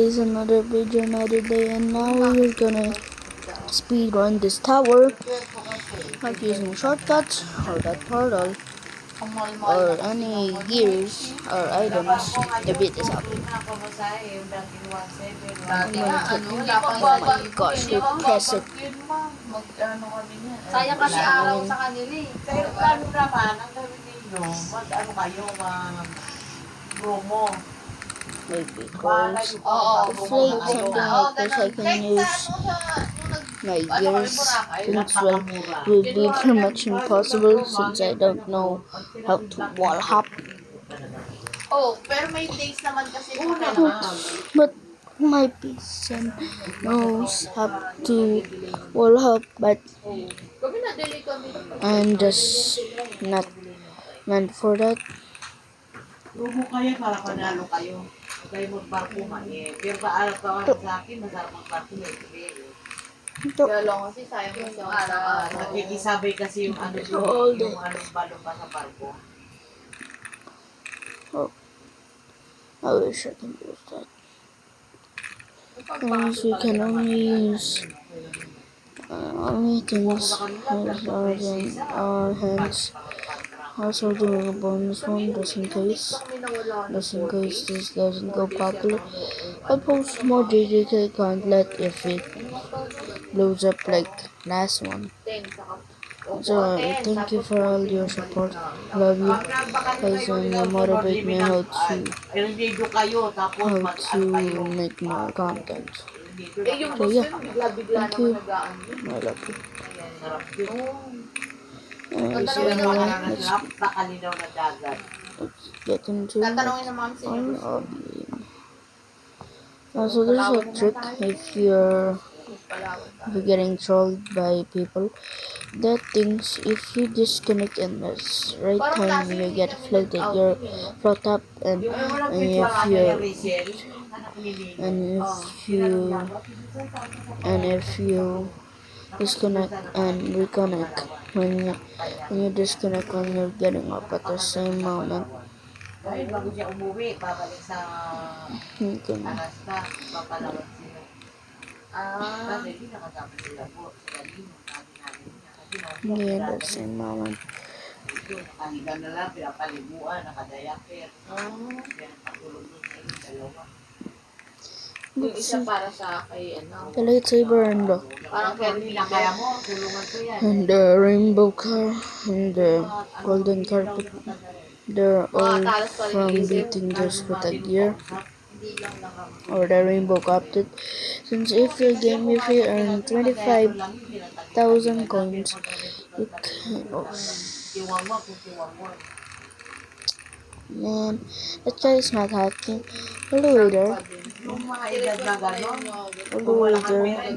guys, another video, another day, and now we're gonna speed run this tower, not using shortcuts or that portal or any gears or items to beat this up. I'm gonna click. Oh my gosh, we press it. Sayang kasi araw sa kanila eh. Pero plano naman, ang gawin ninyo, mag-ano kayo, mag-promo. Maybe because if like something like this, I can use my gears, which will be pretty much impossible since I don't know how to wall hop. Oh, pero may days naman kasi But my person knows how to wall hop, but I'm just not meant for that. Promo kayo para panalo kayo. Huwag kayo mag-barko eh. Pero araw-araw sa akin, masarap mag-barko eh. kaya lang kasi sayang yung araw. Nagkikisabay kasi yung ano All yung balong pa sa barko. Oh, I wish I can use that. Because we can only use only things other than our hands. Also doing a bonus one just in case this doesn't go properly. I'll post more JJK content if it blows up like last one. So thank you for all your support. Love you guys, and you motivate me how to make more content. So yeah, thank you. I love you. Anyways, let's get into our hobby. Also, there's a trick if you're getting trolled by people that thinks if you disconnect in this right time you get floated, you're float up, and if you disconnect and reconnect when you disconnect when you're getting up at the same moment, Dahil bago siya umuwi, babalik sa you can Alaska, papalawag sila. Kasi hindi nakasama sila po. Sila din, sabi namin niya. Kasi get at the same moment. nakahiga na lang, pinapaliguan, nakadayaper. Kaya patulog nun sa yung dalawa. Yung isa para sa kay The lightsaber and parang Kaya mo, tulungan ko yan. the rainbow car and the golden carpet, they're all from beating this with a gear or the rainbow carpet. Since if you earn 25,000 coins, you can man, that guy is not hacking. Later, Yung mga edad na gano'n,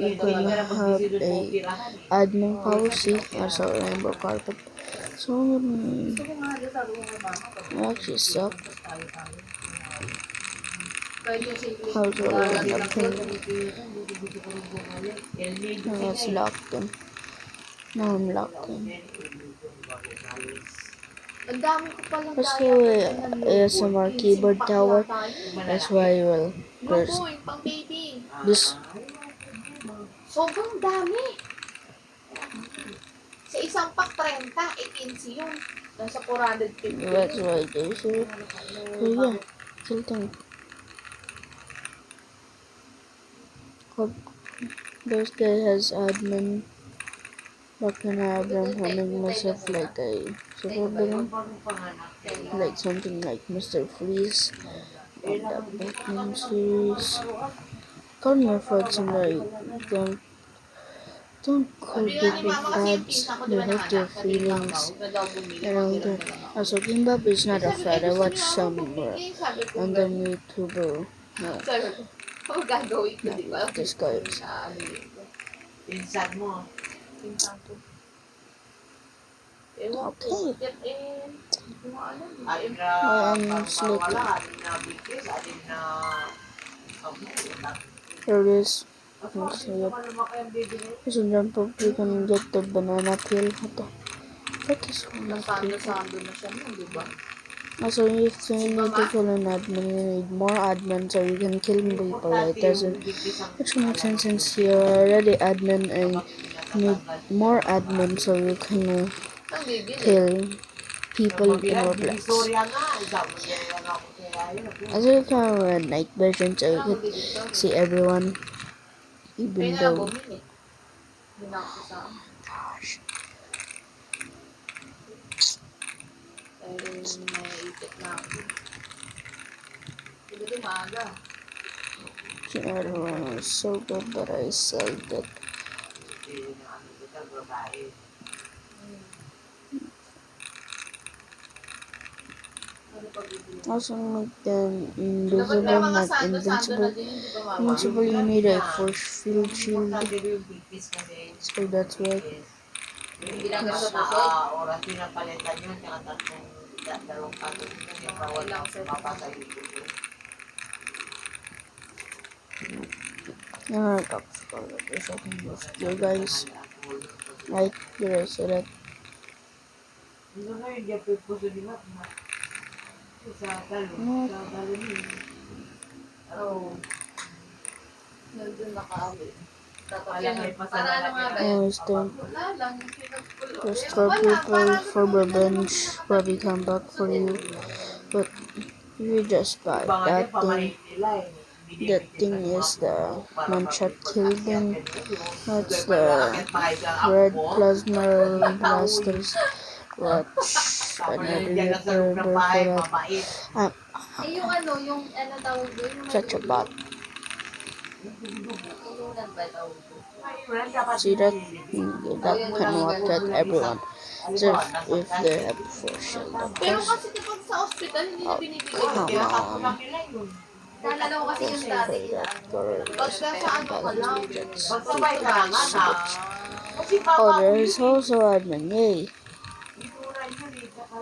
you can have a admin policy as a rainbow carpet. So it actually suck. How to open the pin? Now it's locked in. Now I'm locked in. ang dami ko palang Let's go ASMR keyboard tower. That's why you will first Boy, pang baby. this. Sobrang dami. Sa isang pack 30, 15 yun. Nasa 450. That's why they say. So yeah, something. Hope this guy has admin. What can I have them running myself like a support them? Like something like Mr. Freeze or the Batman series. Call me friends and like don't call people fads. They hurt your feelings. Around that. Also, Kimbap is not a fad. I watch some random YouTuber. No, Ano gagawin ko, di ba? this guy is. pinsan mo. Pinsan ko. Ewan ko. Okay. Hindi mo alam. Alin na I'm sleeping. pagpawala, alin na bigkis, alin na Here it is. Let's see it. So jump up, you can get the banana peel. What the fuck is wrong with people? Nasando na siya nun, di ba? Also, if you need to kill an admin, you need more admin so you can kill people. It doesn't actually make sense since you're already admin and you need more admin so you can Ang bibili. kill people in Roblox. Also, you can run night vision so you can see everyone even Kaya na lang though. bumili. Hindi na ako kasama. Gosh. Dahil naiipit na ako. Hindi maaga. The other one was so good, but I sold it. Also, make them Dapat may invisible, mga not sando-sando na invincible. din, hindi ba mama? Invincible, you need a force field shield. So that's why. Ginagawa sa pusod. Oras pinapalitan yun, tsaka dalawang pato. Kasi bawal lang sa mapasa yung puso. Yeah, I talked about it. There's something with you guys. Right? Did I say that? Hindi na yun, di ako puso di ba? Sa talo. No. Sa talo niyo. Oo. Nandun nakaawi. Alam mo, Para ano nga ba Oh, yun? it's time. Wala lang. Pinagpulo. To start people for revenge, probably come back for you. But you just buy Iba nga that din, thing. pamahin nila eh. That thing is the one-shot kill thing. That's the red plasma blasters. Watch another recorder for that. Eh, yung ano tawag doon? Yung Such a bot. Tulunan ba tawag doon? See that? That can watch at everyone. So if they have force shield, of Pero course. kasi kapag sa hospital, hindi na Oh, binibigay. come on. Naalala ko kasi yung dati. Pagka sa ano ka lang. Magsabay ka lang ha. Kasi Oh, there is also admin. Yay.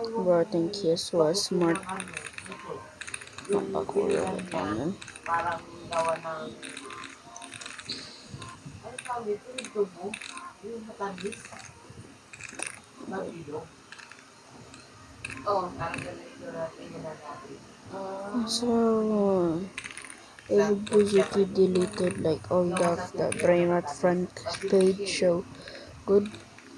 Bro, I think he was smart. Napakulo naman. parang gawa ng ano tawag dito, yung tubo, yung matamis. Mabilog. Oo. Parang ganun ito natin yun na natin. So, it would basically deleted like all of the Brainrot front page. So, good.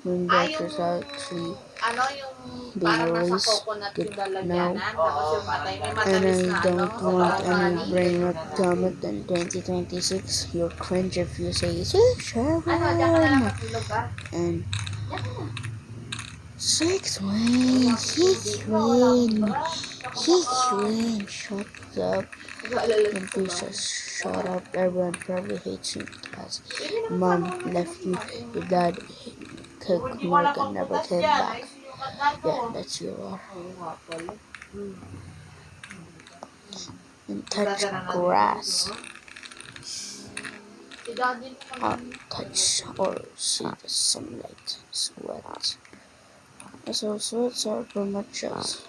When that is actually Ano yung being parang nasa released coconut good yung lalagyanan. now. Tapos yung matay, may And matamis I na ano. don't want any honey. Brainrot comment in 2026. You'll cringe if you say, "Sir Ano, diyan ka na lang Sherwin." matulog ka? And Diyan ka na. 6 win, 6 win, 6 win. Shut up. Nag-aalala And sa please bahay. just shut up. Everyone probably hates you because mom left you. Your dad took milk and never came back. Yeah, that's your are. And touch grass. Si daddy mo kami. Touch or see the sunlight. Sweat. So sweats are for matches.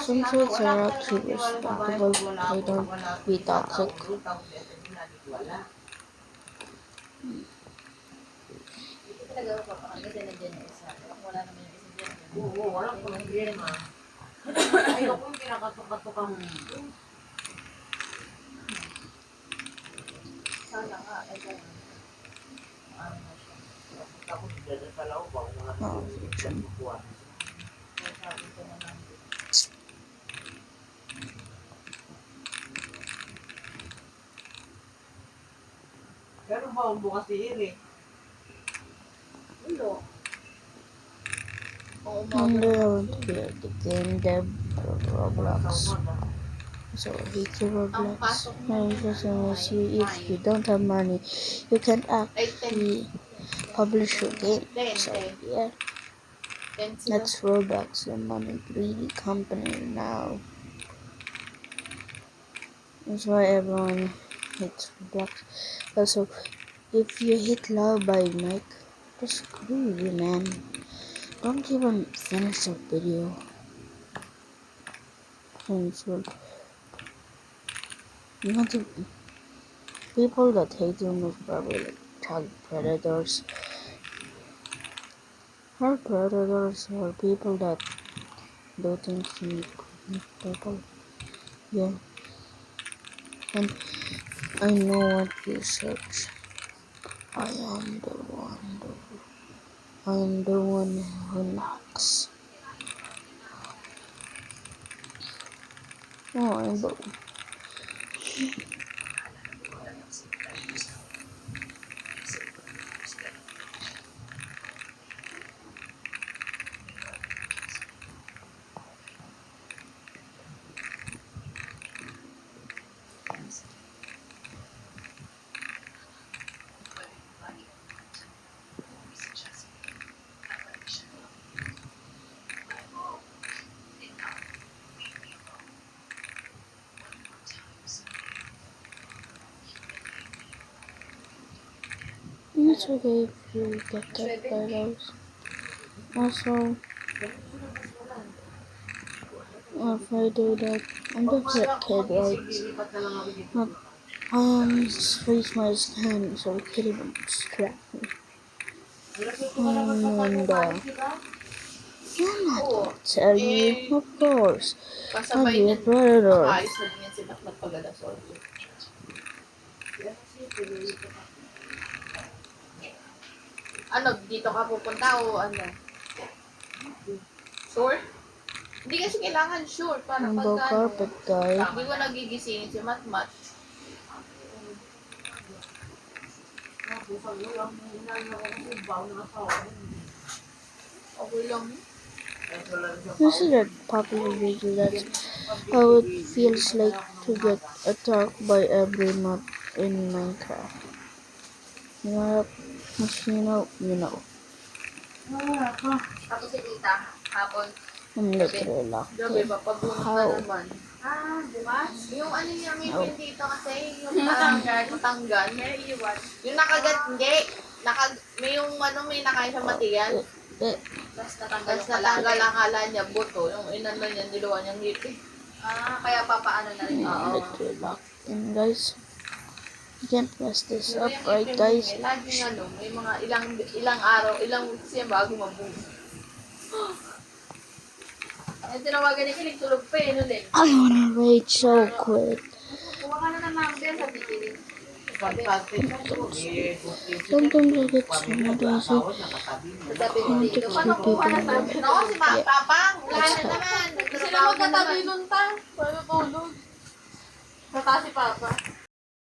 Some sweats are actually responsible. They don't be toxic. Talaga ako papakaganda na dyan yung isa. Wala naman yung isa dyan. Oo, walang problema. Ayoko yung kinakatok-katok dito. Sana nga. Ito. Tapos dyan sa loob, wala Oh, fiction. Sabi ko na lang. Pero ba ang bukas ni Eric? Ulo. Oo, And I want to be the game dev for Roblox. So hate your Roblox. My question is you if you don't have money, you can actually publish your game. So yeah, that's Roblox, the money greedy company now. That's why everyone hates Roblox. Also, if you hit love by Mike, just screw you, man. Don't even finish the video. So, you know, the people that hate him is probably like child predators. Child predators are people that do things to Purple. Yeah. And I know what you search. I am the one. I am the one who knocks. Oh, rainbow. It's okay if you get that by those. Also, if I do that, I'm just a kid, right? Lilipat na lang ako dito. But raise my hand so it can even distract me. And yeah, I'll tell you, of course, I'll Kasabay be a niyan, predator. makaalis na din yan sila magpag-alasol. Ano, dito ka pupunta o ano? Sure? Hindi kasi kailangan sure para Rainbow pag ano, carpet guy. hindi ko nagigisingin si Matmat. Okay lang. You see that popular video that's how it feels like to get attacked by every nut in Minecraft. You know, you know. Tapos si Tita, hapon, I'm literally locked gabi in. ba, pagbunot na How? naman. Ah, bukas? Yung ano niya, may No. pin dito kasi, yung matanggan. May iwan. Yung nakagat, hindi. May yung ano, may nakain sa matiyan. Tapos natanggal Tapos yung natanggal kalahati. ang kala niya, buto. Yung inano niya, niluwa niyang ngiti. Ah, kaya papaano na rin. I'm Oo. literally locked in, guys. You can't mess this Pero up, yung right, ipin guys? niya, laging ano, may mga ilang araw, ilang weeks yan bago mabuo. Yung tinawagan ni Kilig, tulog pa eh, nun eh. I wanna rage so quick. Kuha ka na ng number sa Kilig. Sometimes I get so mad I say, Sabi ko dito, paano kuha na number? No, si Papang, wala na naman. Sila magkatabi nun ta. Paano tulog? Nata si Papa.